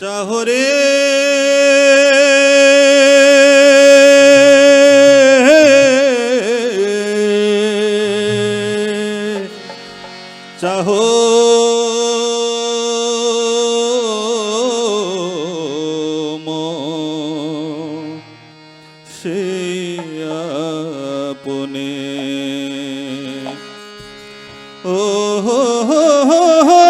চাহরে চাহো সে আপনে ও হো হো হো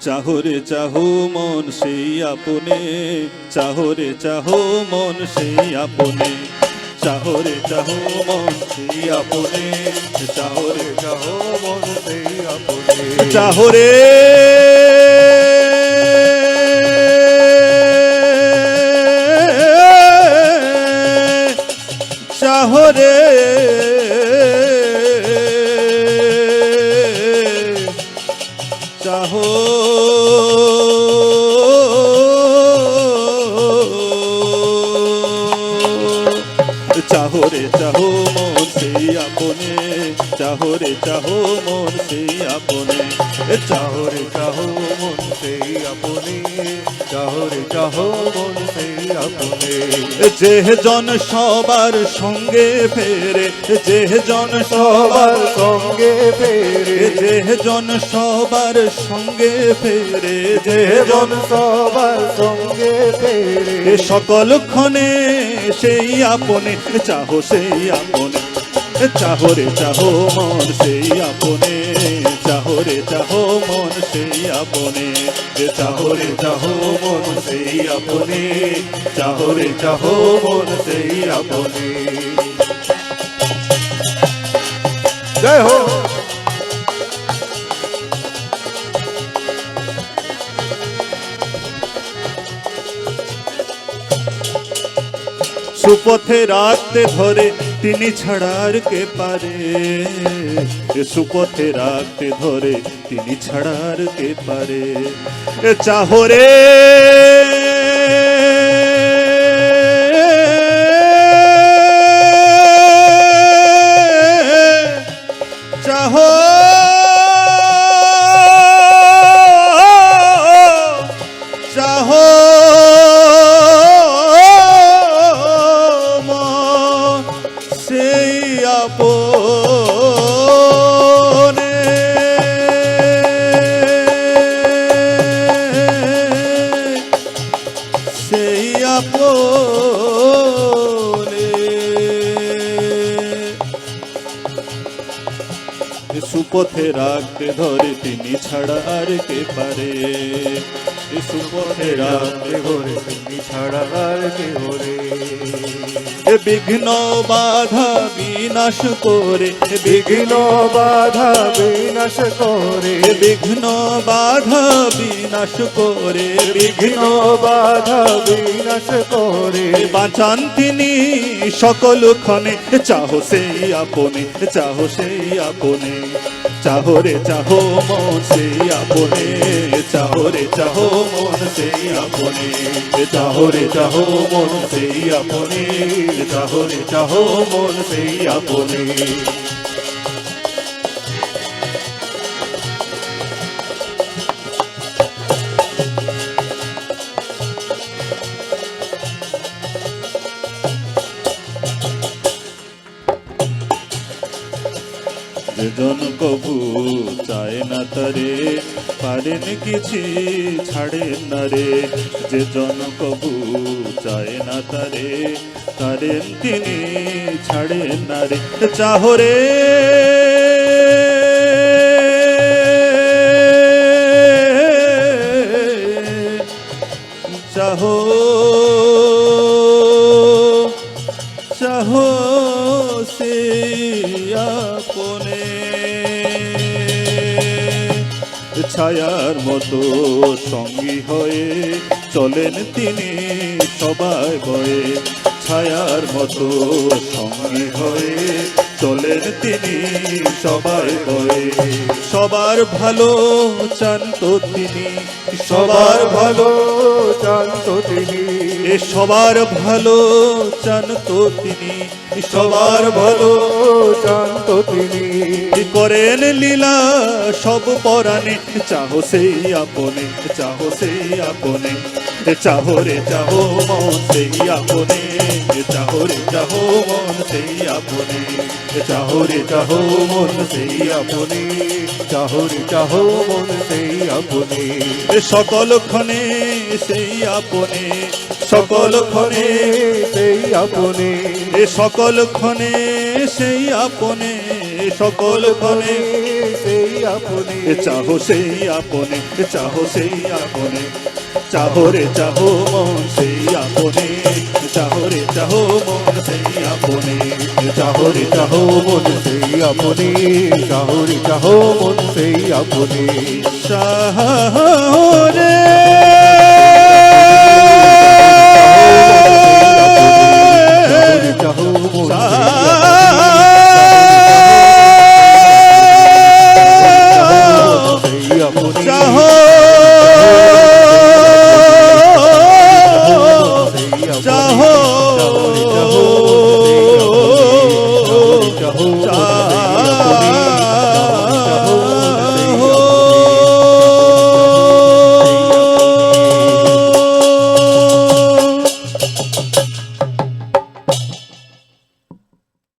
চাহরে চাহো মন সেই আপনে চাহরে চাহো মন সেই আপনে চাহরে চাহো মন সেই আপনে চাহরে চাহো মন সেই আপনে চাহরে চাহরে চাহো চাহরে চাহো মন সেই আপনে চাহরে চাহো মন সেই আপনে চাহরে চাহো মন সেই আপনে চাহরে চাহো মন সেই আপনে যে জন সবার সঙ্গে ফেরে যে জন সবার সঙ্গে ফেরে যে জন সবার সঙ্গে ফেরে যে জন সবার সঙ্গে ফেরে সকল ক্ষণে সেই আপনে চাহো সেই আপনে চাহরে চাহো মন সেই আপনে চাহরে চাহো মন সেই আপনে চাহরে চাহো মন সেই আপনে চাহরে চাহো মন সেই আপনে জয় হো সুপথে রাখতে ধরে তিনি ছাড়ার কে পারে সুপথে রাখতে ধরে তিনি ছাড়ার কে পারে চাহরে চাহো চাহো সেই আপনে সেই আপনে সুপথে রাখতে ধরে তিনি ছাড়া আর কে পারে সুপথে রাখতে ধরে তিনি ছাড়া আর কে ধরে বিঘ্ন বাধা বিনাশ করে বিঘ্ন বাধা বিনাশ করে বিঘ্ন বাধা বিনাশ করে বিঘ্ন বাধা বিনাশ করে বাঁচান তিনি সকল ক্ষণে চাহো সেই আপনে চাহো সেই আপনে চাহরে চাহো মন সেই আপনে চাহরে চাহো মন সেই আপনে চাহরে চাহো মন সেই আপনে চাহরে চাহো মন সেই আপনে যেজন কবু চায় না তারে পারেন কিছু ছাড়েন না রে যেজন কবু চায় না তারে পারেন তিনি ছাড়েন না রে চাহরে চাহো চাহো সে আপনে ছায়ার মতো সঙ্গী হয়ে চলেন তিনি সবাই বয়ে ছায়ার মতো সঙ্গী হয়ে চলেন তিনি সবার হয়ে। সবার ভালো চান তো তিনি, সবার ভালো চান তো তিনি, এ সবার ভালো চান তো তিনি, সবার ভালো চান তো তিনি। করেন লীলা সব পরাণে, চাহো সেই আপনে, চাহো সেই আপনে, চাহো রে চাহো মন সেই আপনে, চাহো রে চাহো মন সেই আপনে, চাহো রে চাহো মন সেই আপনে। চাহো রে চাহো মন সেই আপনি, সকল ক্ষণে সেই আপনে, সকল ক্ষণে সেই আপনি, এ সকল ক্ষণে সেই আপনে, সকল ক্ষণে সেই আপনি। চাহো সেই আপনে, চাহো সেই আপনে, চাহো রে চাহো মন সেই আপনে, চাহো রে চাহো মন সেই আপনে, চাহো রে চাহো মন সেই আপনি, চাহো রে চাহো মন সেই আপনি। চাহরে চাহো মন সেই আপনি, চাহো চাহো চাহো